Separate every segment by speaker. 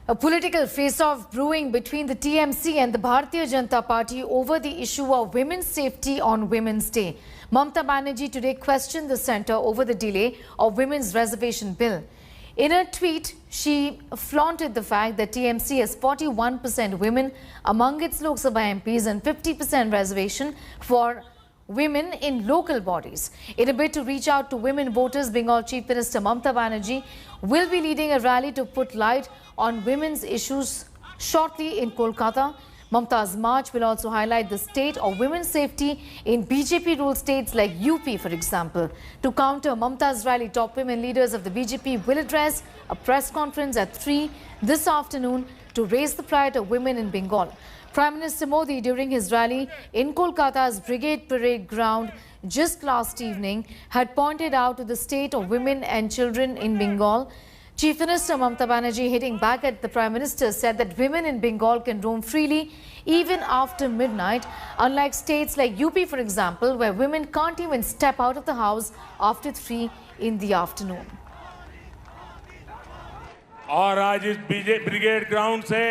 Speaker 1: A political face-off brewing between the TMC and the Bharatiya Janata Party over the issue of women's safety on Women's Day. Mamata Banerjee today questioned the centre over the delay of women's reservation bill. In a tweet, she flaunted the fact that TMC has 41% women among its Lok Sabha MPs and 50% reservation for women in local bodies. In a bid to reach out to women voters, Bengal Chief Minister Mamata Banerjee will be leading a rally to put light on women's issues shortly in Kolkata. Mamata's march will also highlight the state of women's safety in BJP-ruled states like UP, for example. To counter Mamata's rally, top women leaders of the BJP will address a press conference at 3 this afternoon to raise the plight of women in Bengal. Prime Minister Modi, during his rally in Kolkata's Brigade Parade Ground just last evening, had pointed out to the state of women and children in Bengal. Chief Minister Mamata Banerjee, hitting back at the Prime Minister, said that women in Bengal can roam freely even after midnight, unlike states like UP, for example, where women can't even step out of the house after 3 in the afternoon.
Speaker 2: और आज इस brigade ground से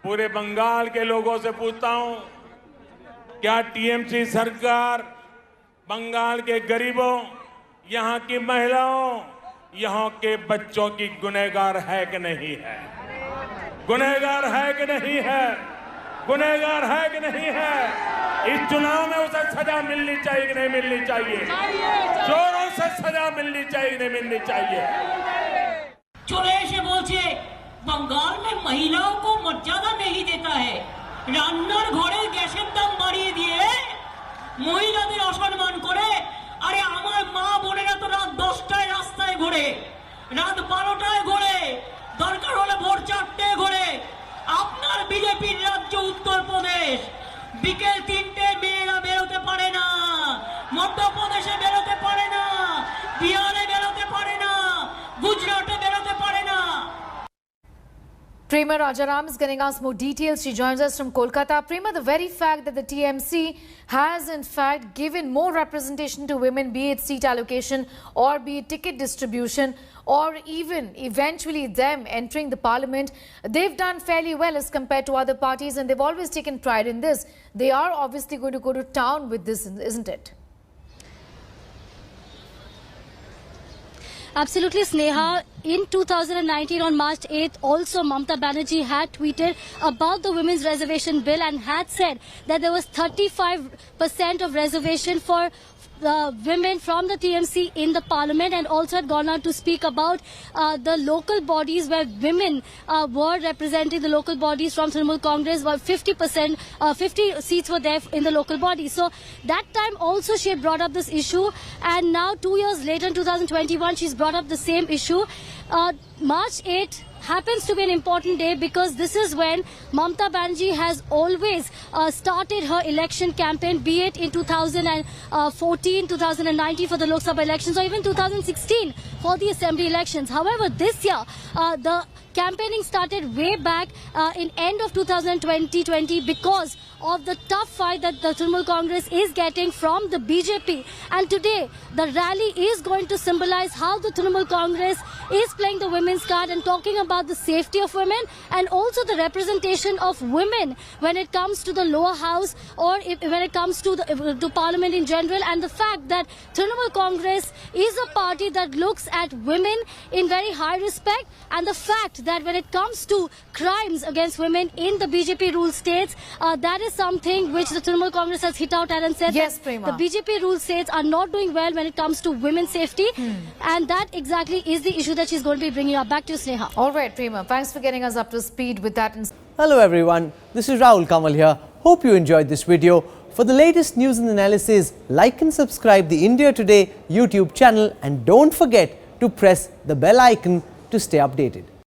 Speaker 2: पूरे बंगाल के लोगों से पूछता हूं, क्या टीएमसी सरकार बंगाल के गरीबों, यहां की महिलाओं, यहां के बच्चों की गुनहगार है कि नहीं है? गुनहगार है कि नहीं है? गुनहगार है कि नहीं है? इस चुनाव में उसे सजा मिलनी चाहिए कि नहीं मिलनी चाहिए? चोरों से सजा मिलनी चाहिए कि नहीं मिलनी चाहिए?
Speaker 3: चोरे से बोलছে बंगाल में महिलाओं को मर्यादा नहीं देता है, রান্নার ঘরে গ্যাসের দাম বাড়িয়ে দিয়ে মহিলাদের অসম্মান করে। আরে আমার মা বোনেরা তো রাত 10টায় রাস্তায় ঘোরে, রাত 12টায় ঘোরে, দরকার হলে ভোর 4টায় ঘোরে। আপনার বিজেপির রাজ্য উত্তরপ্রদেশ, বিকেল 3টে মেয়েরা বেরোতে পারে না, মধ্যপ্রদেশে বেরোতে পারে না, বিহারে বেরোতে পারে না, গুজরাটে বেরোতে পারে না।
Speaker 1: Prema Rajaram is getting us more details. She joins us from Kolkata. Prema, the very fact that the TMC has in fact given more representation to women, be it seat allocation or be it ticket distribution or even eventually them entering the parliament, they've done fairly well as compared to other parties and they've always taken pride in this. They are obviously going to go to town with this, isn't it?
Speaker 4: Absolutely, Sneha. In 2019 on March 8th, also Mamata Banerjee had tweeted about the women's reservation bill and had said that there was 35% of reservation for women from the TMC in the parliament, and also had gone on to speak about the local bodies where women were representing the local bodies from Trinamool Congress, where 50 seats were there in the local bodies. So that time also she had brought up this issue, and now 2 years later in 2021 she's brought up the same issue. March 8th happens to be an important day because this is when Mamata Banerjee has always started her election campaign, be it in 2014, 2019 for the Lok Sabha elections, or even 2016 for the assembly elections. However, this year the campaigning started way back in end of 2020 because of the tough fight that the Trinamool Congress is getting from the BJP. And today, the rally is going to symbolize how the Trinamool Congress is playing the women's card and talking about the safety of women and also the representation of women when it comes to the lower house or when it comes to to parliament in general, and the fact that Trinamool Congress is a party that looks at women in very high respect, and the fact that when it comes to crimes against women in the BJP-ruled states, that is something which the Trinamool Congress has hit out at and said
Speaker 1: yes,
Speaker 4: that
Speaker 1: Prema,
Speaker 4: the BJP-ruled states are not doing well when it comes to women's safety, and that exactly is the issue that she's going to be bringing up. Back to you, Sneha.
Speaker 1: All right, Prema, thanks for getting us up to speed with that.
Speaker 5: Hello everyone, this is Rahul Kamal here. Hope you enjoyed this video. For the latest news and analysis, like and subscribe the India Today YouTube channel, and don't forget to press the bell icon to stay updated.